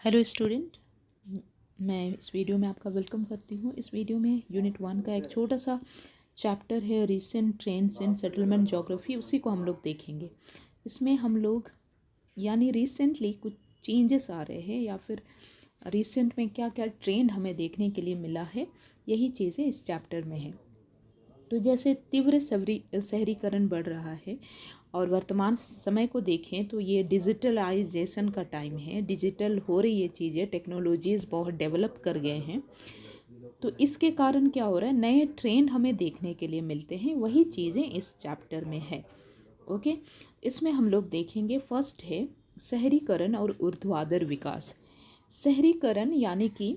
Hello student, मैं इस video में आपका वेलकम करती हूँ। इस वीडियो में यूनिट 1 का एक छोटा सा चैप्टर है recent trends in settlement geography, उसी को हम लोग देखेंगे। इसमें हम लोग यानी रिसेंटली कुछ चेंजेस आ रहे हैं या फिर रिसेंट में क्या क्या ट्रेंड हमें देखने के लिए मिला है, यही चीज़ें इस चैप्टर में है। तो जैसे तीव्र शहरीकरण बढ़ रहा है और वर्तमान समय को देखें तो ये डिजिटलाइजेशन का टाइम है। डिजिटल हो रही है चीज़ें, टेक्नोलॉजीज़ बहुत डेवलप कर गए हैं। तो इसके कारण क्या हो रहा है, नए ट्रेंड हमें देखने के लिए मिलते हैं। वही चीज़ें इस चैप्टर में है। ओके, इसमें हम लोग देखेंगे। फर्स्ट है शहरीकरण और ऊर्ध्वाधर विकास। शहरीकरण यानी कि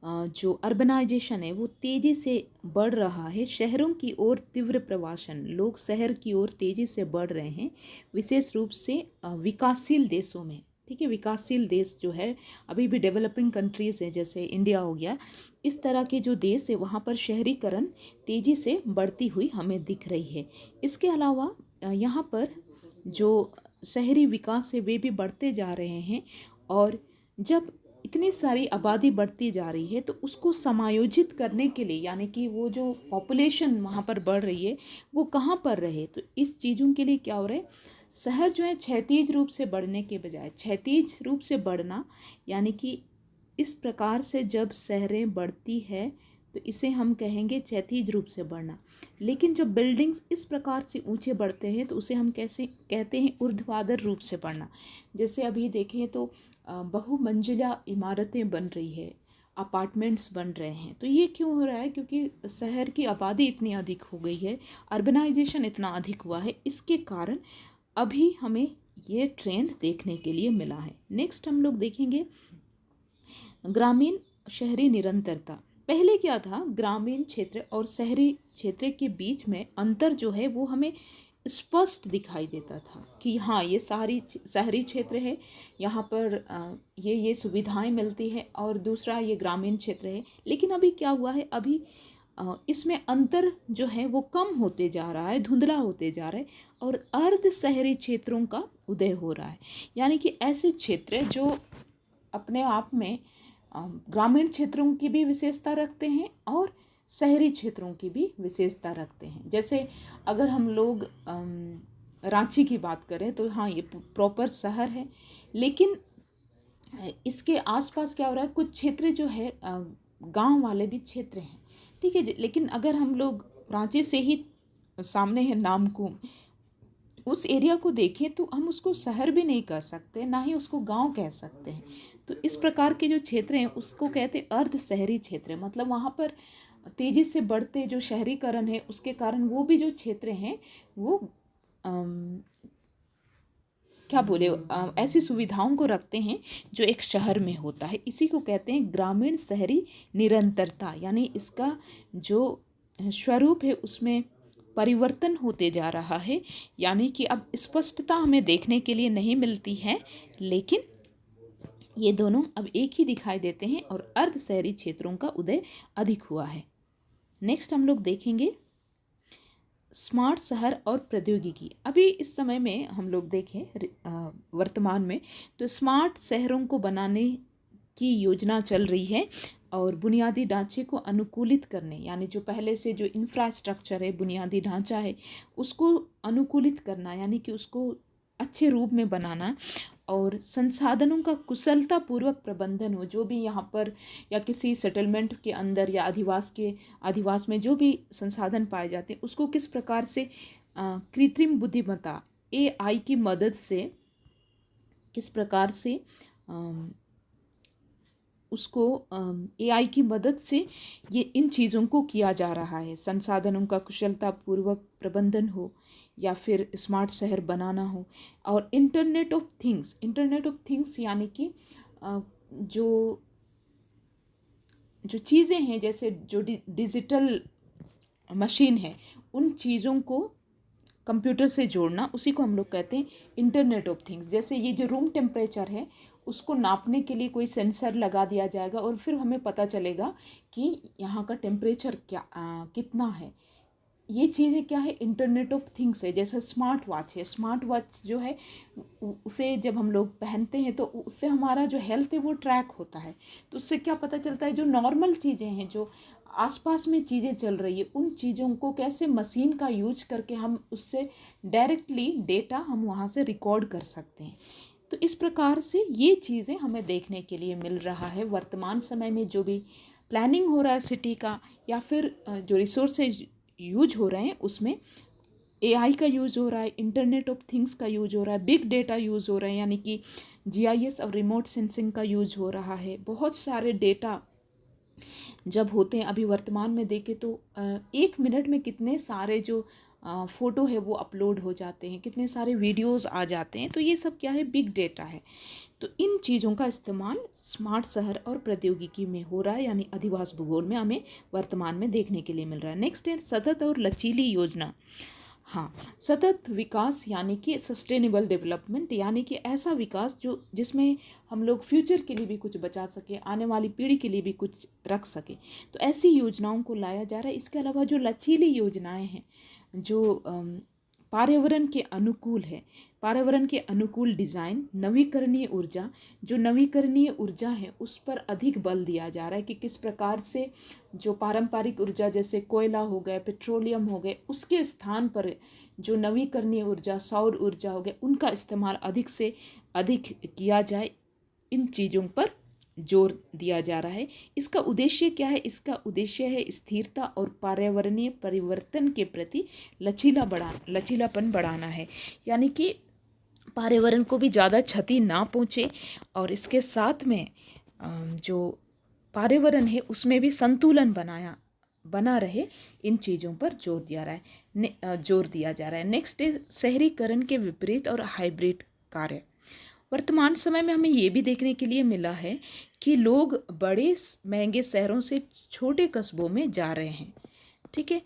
जो अर्बनाइजेशन है वो तेज़ी से बढ़ रहा है। शहरों की ओर तीव्र प्रवासन, लोग शहर की ओर तेज़ी से बढ़ रहे हैं, विशेष रूप से विकासशील देशों में। ठीक है, विकासशील देश जो है, अभी भी डेवलपिंग कंट्रीज़ हैं, जैसे इंडिया हो गया, इस तरह के जो देश है वहाँ पर शहरीकरण तेज़ी से बढ़ती हुई हमें दिख रही है। इसके अलावा यहाँ पर जो शहरी विकास है वे भी बढ़ते जा रहे हैं। और जब इतनी सारी आबादी बढ़ती जा रही है तो उसको समायोजित करने के लिए, यानी कि वो जो पॉपुलेशन वहाँ पर बढ़ रही है वो कहाँ पर रहे, तो इस चीज़ों के लिए क्या हो रहा है, शहर जो है क्षैतिज रूप से बढ़ने के बजाय क्षैतिज रूप से बढ़ना, यानी कि इस प्रकार से जब शहरें बढ़ती है तो इसे हम कहेंगे क्षैतिज रूप से बढ़ना। लेकिन जब बिल्डिंग्स इस प्रकार से ऊंचे बढ़ते हैं तो उसे हम कैसे कहते हैं, ऊर्ध्वाधर रूप से बढ़ना। जैसे अभी देखें तो बहुमंजिला इमारतें बन रही है, अपार्टमेंट्स बन रहे हैं। तो ये क्यों हो रहा है, क्योंकि शहर की आबादी इतनी अधिक हो गई है, अर्बनाइजेशन इतना अधिक हुआ है, इसके कारण अभी हमें ये ट्रेंड देखने के लिए मिला है। नेक्स्ट हम लोग देखेंगे ग्रामीण शहरी निरंतरता। पहले क्या था, ग्रामीण क्षेत्र और शहरी क्षेत्र के बीच में अंतर जो है वो हमें स्पष्ट दिखाई देता था कि हाँ, ये सारी शहरी क्षेत्र है, यहाँ पर ये सुविधाएं मिलती है, और दूसरा ये ग्रामीण क्षेत्र है। लेकिन अभी क्या हुआ है, अभी इसमें अंतर जो है वो कम होते जा रहा है, धुंधला होते जा रहा है, और अर्ध शहरी क्षेत्रों का उदय हो रहा है। यानी कि ऐसे क्षेत्र जो अपने आप में ग्रामीण क्षेत्रों की भी विशेषता रखते हैं और शहरी क्षेत्रों की भी विशेषता रखते हैं। जैसे अगर हम लोग रांची की बात करें तो हाँ, ये प्रॉपर शहर है, लेकिन इसके आसपास क्या हो रहा है, कुछ क्षेत्र जो है गांव वाले भी क्षेत्र हैं। ठीक है, लेकिन अगर हम लोग रांची से ही सामने है नामकुम, उस एरिया को देखें तो हम उसको शहर भी नहीं कह सकते, ना ही उसको गांव कह सकते हैं। तो इस प्रकार के जो क्षेत्र हैं उसको कहते हैं अर्ध शहरी क्षेत्र। मतलब वहाँ पर तेज़ी से बढ़ते जो शहरीकरण है उसके कारण वो भी जो क्षेत्र हैं वो क्या बोले, ऐसी सुविधाओं को रखते हैं जो एक शहर में होता है। इसी को कहते हैं ग्रामीण शहरी निरंतरता। यानी इसका जो स्वरूप है उसमें परिवर्तन होते जा रहा है। यानी कि अब स्पष्टता हमें देखने के लिए नहीं मिलती है, लेकिन ये दोनों अब एक ही दिखाई देते हैं और अर्ध शहरी क्षेत्रों का उदय अधिक हुआ है। नेक्स्ट हम लोग देखेंगे स्मार्ट शहर और प्रौद्योगिकी। अभी इस समय में हम लोग देखें वर्तमान में तो स्मार्ट शहरों को बनाने की योजना चल रही है, और बुनियादी ढांचे को अनुकूलित करने, यानी जो पहले से जो इंफ्रास्ट्रक्चर है, बुनियादी ढांचा है, उसको अनुकूलित करना, यानी कि उसको अच्छे रूप में बनाना, और संसाधनों का कुशलतापूर्वक प्रबंधन हो। जो भी यहाँ पर या किसी सेटलमेंट के अंदर या अधिवास में जो भी संसाधन पाए जाते हैं उसको किस प्रकार से कृत्रिम बुद्धिमत्ता AI की मदद से किस प्रकार से उसको AI की मदद से ये इन चीज़ों को किया जा रहा है। संसाधनों का कुशलतापूर्वक प्रबंधन हो या फिर स्मार्ट शहर बनाना हो। और इंटरनेट ऑफ थिंग्स यानी कि जो जो चीज़ें हैं, जैसे जो डिजिटल मशीन है, उन चीज़ों को कंप्यूटर से जोड़ना, उसी को हम लोग कहते हैं इंटरनेट ऑफ थिंग्स। जैसे ये जो रूम टेम्परेचर है उसको नापने के लिए कोई सेंसर लगा दिया जाएगा और फिर हमें पता चलेगा कि यहाँ का टेम्परेचर कितना है। ये चीज़ें क्या है, इंटरनेट ऑफ थिंग्स है। जैसे स्मार्ट वॉच है, स्मार्ट वॉच जो है उसे जब हम लोग पहनते हैं तो उससे हमारा जो हेल्थ है वो ट्रैक होता है। तो उससे क्या पता चलता है, जो नॉर्मल चीज़ें हैं, जो आसपास में चीज़ें चल रही है, उन चीज़ों को कैसे मशीन का यूज करके हम उससे डायरेक्टली डेटा हम वहाँ से रिकॉर्ड कर सकते हैं। तो इस प्रकार से ये चीज़ें हमें देखने के लिए मिल रहा है। वर्तमान समय में जो भी प्लानिंग हो रहा है सिटी का, या फिर जो रिसोर्सेज यूज हो रहे हैं, उसमें एआई का यूज़ हो रहा है, इंटरनेट ऑफ थिंग्स का यूज़ हो रहा है, बिग डेटा यूज़ हो रहे हैं, यानी कि जीआईएस और रिमोट सेंसिंग का यूज़ हो रहा है। बहुत सारे डेटा जब होते हैं, अभी वर्तमान में देखें तो 1 मिनट में कितने सारे जो फ़ोटो है वो अपलोड हो जाते हैं, कितने सारे वीडियोस आ जाते हैं। तो ये सब क्या है, बिग डेटा है। तो इन चीज़ों का इस्तेमाल स्मार्ट शहर और प्रौद्योगिकी में हो रहा है, यानी अधिवास भूगोल में हमें वर्तमान में देखने के लिए मिल रहा है। नेक्स्ट है सतत और लचीली योजना। हाँ, सतत विकास यानी कि सस्टेनेबल डेवलपमेंट, यानी कि ऐसा विकास जो जिसमें हम लोग फ्यूचर के लिए भी कुछ बचा सके, आने वाली पीढ़ी के लिए भी कुछ रख सके। तो ऐसी योजनाओं को लाया जा रहा है। इसके अलावा जो लचीली योजनाएं हैं, जो पर्यावरण के अनुकूल है, पर्यावरण के अनुकूल डिज़ाइन, नवीकरणीय ऊर्जा, जो नवीकरणीय ऊर्जा है उस पर अधिक बल दिया जा रहा है कि किस प्रकार से जो पारंपरिक ऊर्जा जैसे कोयला हो गए, पेट्रोलियम हो गए, उसके स्थान पर जो नवीकरणीय ऊर्जा, सौर ऊर्जा हो गए, उनका इस्तेमाल अधिक से अधिक किया जाए। इन चीज़ों पर जोर दिया जा रहा है। इसका उद्देश्य क्या है? इसका उद्देश्य है स्थिरता और पर्यावरणीय परिवर्तन के प्रति लचीलापन बढ़ाना है, यानी कि पर्यावरण को भी ज़्यादा क्षति ना पहुँचे, और इसके साथ में जो पर्यावरण है उसमें भी संतुलन बना रहे। इन चीज़ों पर जोर दिया जा रहा है। नेक्स्ट है शहरीकरण के विपरीत और हाइब्रिड कार्य। वर्तमान समय में हमें ये भी देखने के लिए मिला है कि लोग बड़े महंगे शहरों से छोटे कस्बों में जा रहे हैं। ठीक है,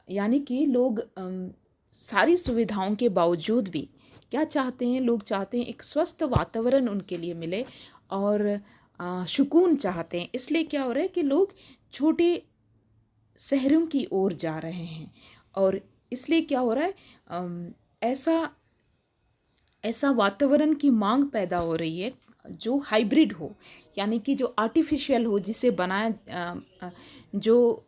यानी कि लोग सारी सुविधाओं के बावजूद भी क्या चाहते हैं, लोग चाहते हैं एक स्वस्थ वातावरण उनके लिए मिले, और सुकून चाहते हैं। इसलिए क्या हो रहा है कि लोग छोटे शहरों की ओर जा रहे हैं, और इसलिए क्या हो रहा है, ऐसा वातावरण की मांग पैदा हो रही है जो हाइब्रिड हो, यानी कि जो आर्टिफिशियल हो, जिसे बनाया जो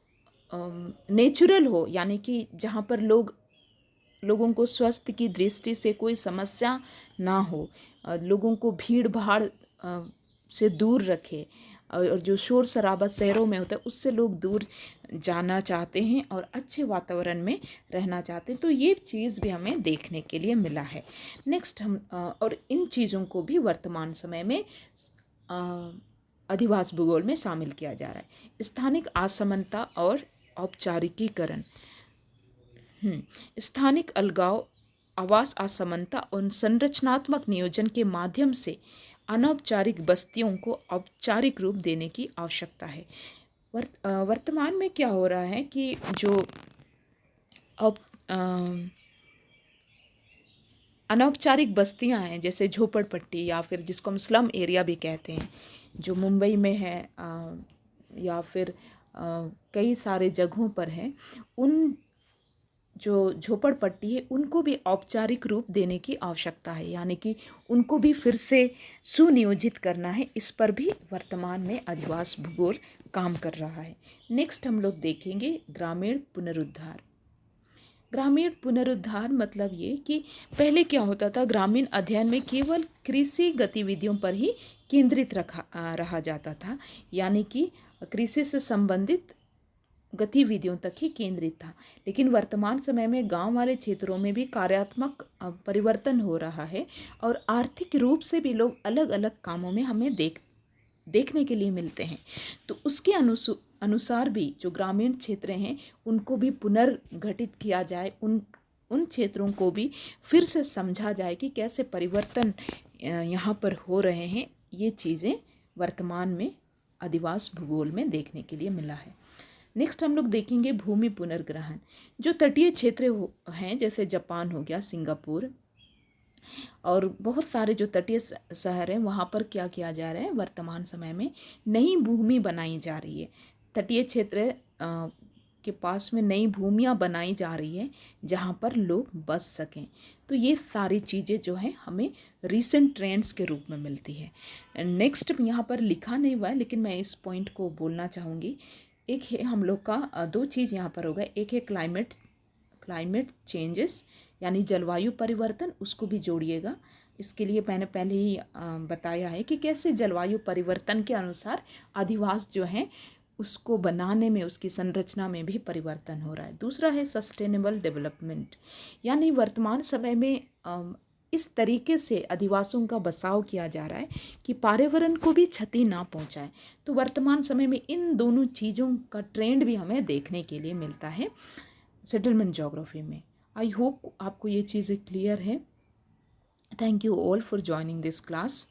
नेचुरल हो, यानी कि जहाँ पर लोगों को स्वास्थ्य की दृष्टि से कोई समस्या ना हो, लोगों को भीड़ भाड़ से दूर रखे, और जो शोर शराबा शहरों में होता है उससे लोग दूर जाना चाहते हैं और अच्छे वातावरण में रहना चाहते हैं। तो ये चीज़ भी हमें देखने के लिए मिला है। नेक्स्ट हम और इन चीज़ों को भी वर्तमान समय में अधिवास भूगोल में शामिल किया जा रहा है। स्थानिक असमानता और औपचारिकीकरण। स्थानिक अलगाव, आवास असमानता और संरचनात्मक नियोजन के माध्यम से अनौपचारिक बस्तियों को औपचारिक रूप देने की आवश्यकता है। वर्तमान में क्या हो रहा है कि जो अनौपचारिक बस्तियां हैं, जैसे झोपड़पट्टी या फिर जिसको हम स्लम एरिया भी कहते हैं, जो मुंबई में है या फिर कई सारे जगहों पर है, उन जो झोपड़पट्टी है उनको भी औपचारिक रूप देने की आवश्यकता है, यानी कि उनको भी फिर से सुनियोजित करना है। इस पर भी वर्तमान में अधिवास भूगोल काम कर रहा है। नेक्स्ट हम लोग देखेंगे ग्रामीण पुनरुद्धार। ग्रामीण पुनरुद्धार मतलब ये कि पहले क्या होता था, ग्रामीण अध्ययन में केवल कृषि गतिविधियों पर ही केंद्रित रहा जाता था, यानी कि कृषि से संबंधित गतिविधियों तक ही केंद्रित था। लेकिन वर्तमान समय में गांव वाले क्षेत्रों में भी कार्यात्मक परिवर्तन हो रहा है, और आर्थिक रूप से भी लोग अलग अलग कामों में हमें देखने के लिए मिलते हैं। तो उसके अनुसार भी जो ग्रामीण क्षेत्र हैं उनको भी पुनर्गठित किया जाए, उन क्षेत्रों को भी फिर से समझा जाए कि कैसे परिवर्तन यहाँ पर हो रहे हैं। ये चीज़ें वर्तमान में अधिवास भूगोल में देखने के लिए मिला है। नेक्स्ट हम लोग देखेंगे भूमि पुनर्ग्रहण। जो तटीय क्षेत्र हैं, जैसे जापान हो गया, सिंगापुर और बहुत सारे जो तटीय शहर हैं, वहाँ पर क्या किया जा रहा है, वर्तमान समय में नई भूमि बनाई जा रही है। तटीय क्षेत्र आपके पास में नई भूमियाँ बनाई जा रही है जहाँ पर लोग बस सकें। तो ये सारी चीज़ें जो हैं हमें रीसेंट ट्रेंड्स के रूप में मिलती है। नेक्स्ट यहाँ पर लिखा नहीं हुआ है लेकिन मैं इस पॉइंट को बोलना चाहूँगी। एक है हम लोग का दो चीज़ यहाँ पर होगा, एक है क्लाइमेट चेंजेस यानी जलवायु परिवर्तन, उसको भी जोड़िएगा। इसके लिए मैंने पहले ही बताया है कि कैसे जलवायु परिवर्तन के अनुसार अधिवास जो हैं उसको बनाने में, उसकी संरचना में भी परिवर्तन हो रहा है। दूसरा है सस्टेनेबल डेवलपमेंट, यानी वर्तमान समय में इस तरीके से अधिवासों का बसाव किया जा रहा है कि पर्यावरण को भी क्षति ना पहुंचाए। तो वर्तमान समय में इन दोनों चीज़ों का ट्रेंड भी हमें देखने के लिए मिलता है सेटलमेंट ज्योग्राफी में। आई होप आपको ये चीज़ें क्लियर है। Thank you all for joining this class.